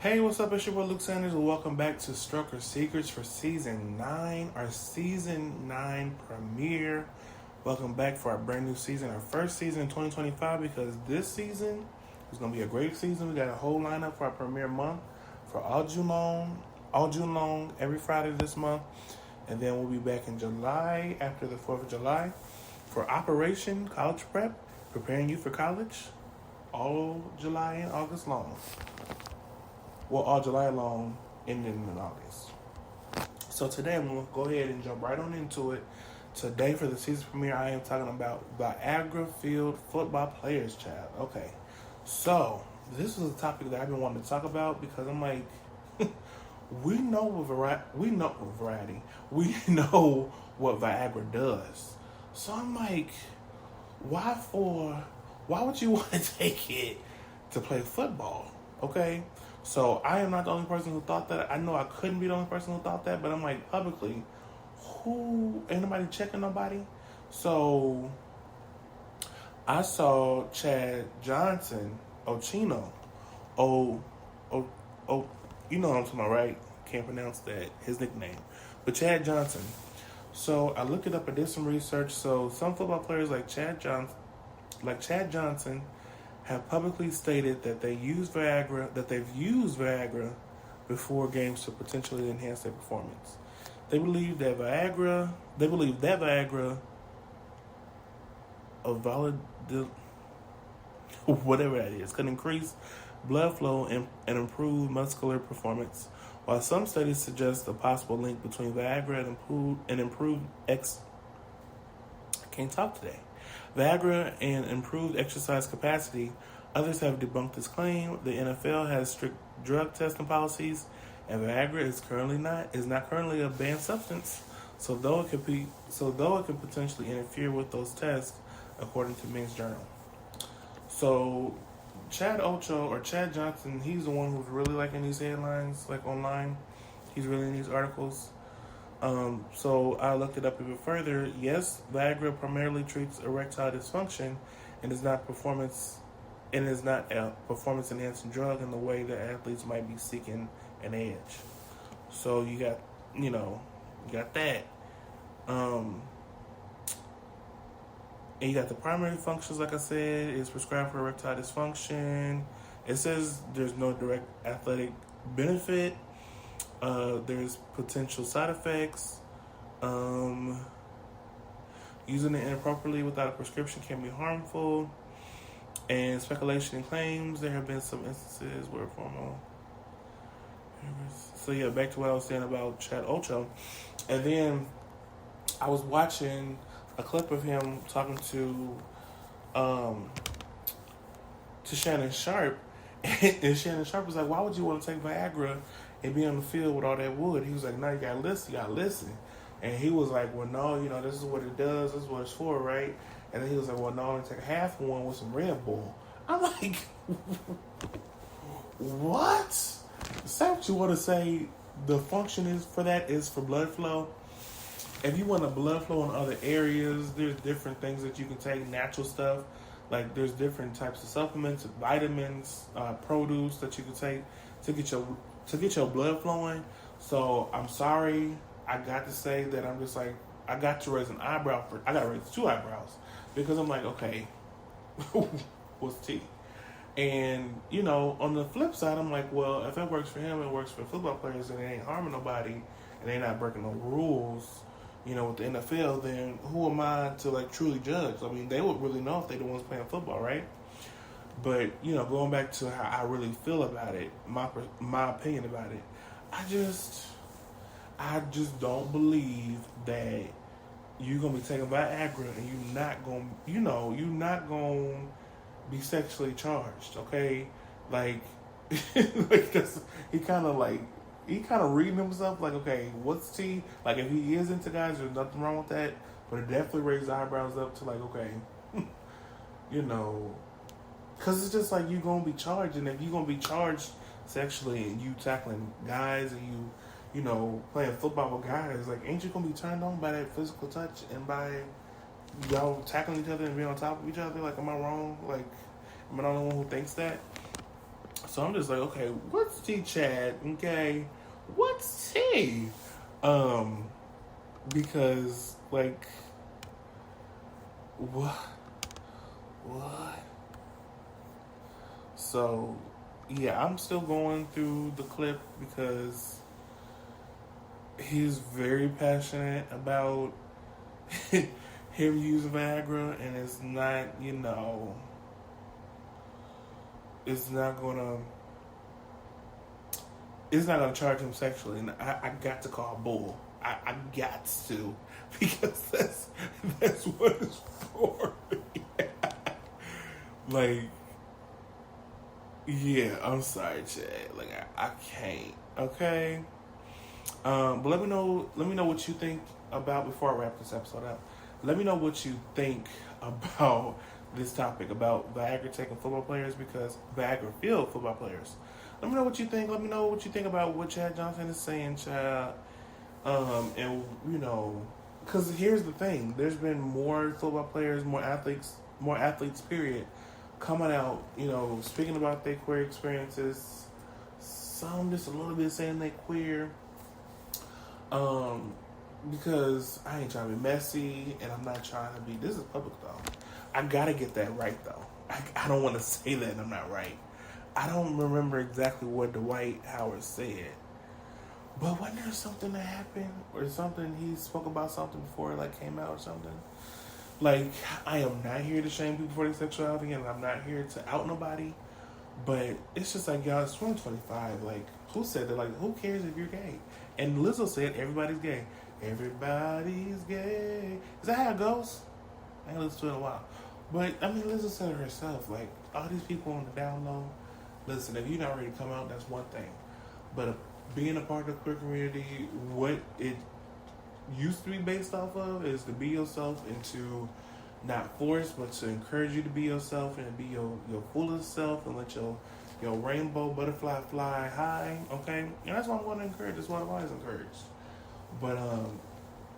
Hey, what's up? It's your boy Luke Sanders, and welcome back to Stroker Secrets for Season 9, our Season 9 premiere. Welcome back for our brand new season, our first season in 2025, because this season is going to be a great season. We got a whole lineup for our premiere month for all June long, every Friday this month. And then we'll be back in July, after the 4th of July, for Operation College Prep, preparing you for college, all July and August long. Well, all July long, ending in August. So today I'm going to go ahead and jump right on into it. Today for the season premiere, I am talking about Viagra Football players, child. Okay, so this is a topic that I've been wanting to talk about because I'm like, we know what Viagra does. So I'm like, why would you want to take it to play football? Okay. So I am not the only person who thought that. I know I couldn't be the only person who thought that, but I'm like, publicly, ain't nobody checking nobody? So I saw Chad Johnson, Ochino, you know what I'm talking about, right? Can't pronounce his nickname. But Chad Johnson. So I looked it up, I did some research. So some football players like Chad Johnson, have publicly stated that they've used Viagra before games to potentially enhance their performance. They believe that Viagra, whatever that is, can increase blood flow and improve muscular performance. While some studies suggest a possible link between Viagra and improved Viagra and improved exercise capacity, others have debunked this claim. The NFL has strict drug testing policies, and Viagra is not currently a banned substance. So though it could potentially interfere with those tests, according to Men's Journal. So Chad Johnson, he's the one who's really like in these headlines, like online. He's really in these articles. So I looked it up even further. Yes, Viagra primarily treats erectile dysfunction and is not a performance enhancing drug in the way that athletes might be seeking an edge. So you got that. And you got the primary functions, like I said, is prescribed for erectile dysfunction. It says there's no direct athletic benefit. There's potential side effects. Using it inappropriately without a prescription can be harmful. And speculation and claims, there have been some instances where formal. So yeah, back to what I was saying about Chad Ocho. And then I was watching a clip of him talking to Shannon Sharp. And Shannon Sharp was like, why would you want to take Viagra and be on the field with all that wood? He was like, no, you gotta listen. And he was like, well, no, this is what it does, this is what it's for, right? And then he was like, well, no, I'm gonna take half of one with some Red Bull. I'm like, what? Is that what you want to say the function is for that is for blood flow? If you want a blood flow in other areas, there's different things that you can take, natural stuff. Like there's different types of supplements, vitamins, produce that you can take to get your blood flowing. So I'm sorry, I got to say that I'm just like, I got to raise an eyebrow I got to raise 2 eyebrows because I'm like, okay, what's T? And on the flip side, I'm like, well, if it works for him, it works for football players, and it ain't harming nobody, and they not breaking no rules, with the NFL, then who am I to like truly judge? I mean, they would really know if they the ones playing football, right? But going back to how I really feel about it, my opinion about it, I just don't believe that you're gonna be taking Viagra and you're not gonna be sexually charged, okay? Like, like that's, he kind of reading himself like, okay, what's T? Like, if he is into guys, there's nothing wrong with that, but it definitely raises eyebrows up to like, okay, because it's just like you're gonna be charged, and if you're gonna be charged sexually and you tackling guys and you playing football with guys, like, ain't you gonna be turned on by that physical touch and by y'all tackling each other and being on top of each other? Like, am I wrong? Like, am I the only one who thinks that? So I'm just like, okay, what's tea, Chad? Okay, what's tea? Because like, what? What? So, yeah, I'm still going through the clip because he's very passionate about him using Viagra, and it's not, it's not gonna, charge him sexually, and I got to call bull. I got to, because that's what it's for. Like, yeah, I'm sorry, Chad. Like, I can't. Okay. But let me know what you think about, before I wrap this episode up. Let me know what you think about this topic about Viagra taking football players, because Viagra filled football players. Let me know what you think. Let me know what you think about what Chad Johnson is saying, child. And because here's the thing: there's been more football players, more athletes, period, coming out, speaking about their queer experiences. Some just a little bit saying they queer. Because I ain't trying to be messy, and I'm not trying to be. This is public though. I gotta get that right though. I don't want to say that and I'm not right. I don't remember exactly what Dwight Howard said, but wasn't there something that happened, or something he spoke about something before it like came out or something? Like, I am not here to shame people for their sexuality, and I'm not here to out nobody. But it's just like, y'all, it's 2025. Like, who said that? Like, who cares if you're gay? And Lizzo said everybody's gay. Everybody's gay. Is that how it goes? I ain't listened to it in a while. But, I mean, Lizzo said it herself. Like, all these people on the down low, listen, if you're not ready to come out, that's one thing. But being a part of the queer community, what it used to be based off of is to be yourself, and to not force, but to encourage you to be yourself and be your fullest self, and let your rainbow butterfly fly high, okay? And that's what I'm going to encourage. That's what I've always encouraged. But,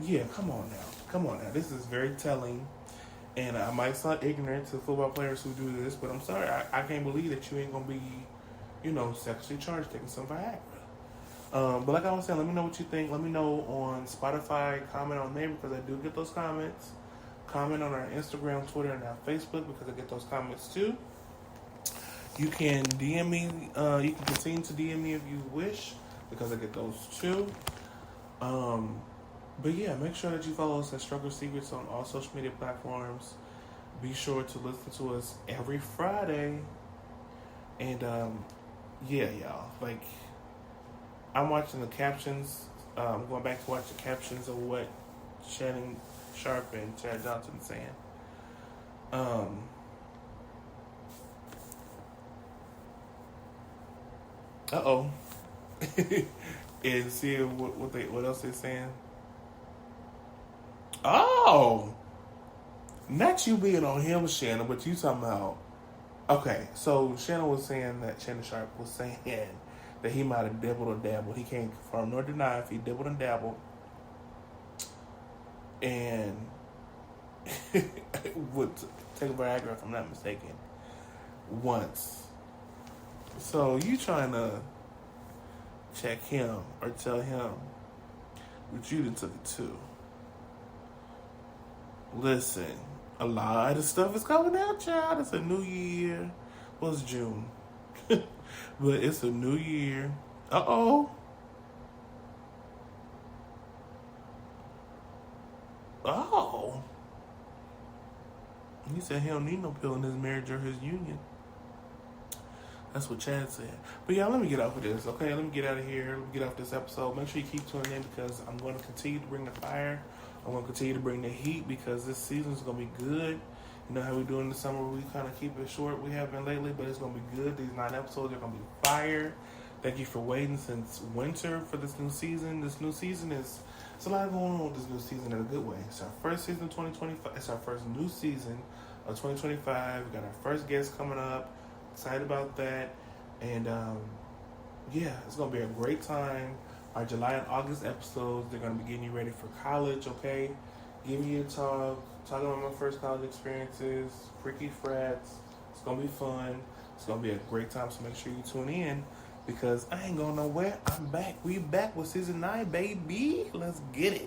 yeah, come on now. This is very telling, and I might sound ignorant to football players who do this, but I'm sorry. I can't believe that you ain't going to be, sexually charged taking some Viagra. But like I was saying, let me know what you think. Let me know on Spotify. Comment on there, because I do get those comments. Comment on our Instagram, Twitter, and our Facebook, because I get those comments too. You can DM me. You can continue to DM me if you wish, because I get those too. But yeah, make sure that you follow us at Struggle Secrets on all social media platforms. Be sure to listen to us every Friday. And yeah, y'all. Like, I'm watching the captions. I'm going back to watch the captions of what Shannon Sharp and Chad Johnson saying. And see what else they're saying. Oh, not you being on him, Shannon, but you talking about. Okay, so Shannon was saying that Shannon Sharp was saying that he might have dabbled or dabbled. He can't confirm nor deny if he dabbled and dabbled. And would take a Viagra, if I'm not mistaken, once. So you trying to check him or tell him that you done took it too. Listen, a lot of stuff is coming out, child. It's a new year. Well, it's June. But it's a new year. Uh-oh. Oh. He said he don't need no pill in his marriage or his union. That's what Chad said. But yeah, let me get off of this, okay? Let me get out of here. Let me get off this episode. Make sure you keep tuning in, because I'm going to continue to bring the fire. I'm going to continue to bring the heat, because this season is going to be good. You know how we do in the summer, we kind of keep it short. We have been lately, but it's going to be good. These 9 episodes are going to be fire. Thank you for waiting since winter for this new season. This new season it's a lot going on with this new season in a good way. It's our first season of 2025. It's our first new season of 2025. We got our first guest coming up. Excited about that. And yeah, it's going to be a great time. Our July and August episodes, they're going to be getting you ready for college, okay? Giving you a talk, talking about my first college experiences, freaky frats. It's going to be fun. It's gonna be a great time, so make sure you tune in because I ain't going nowhere. I'm back. We back with season 9, baby. Let's get it.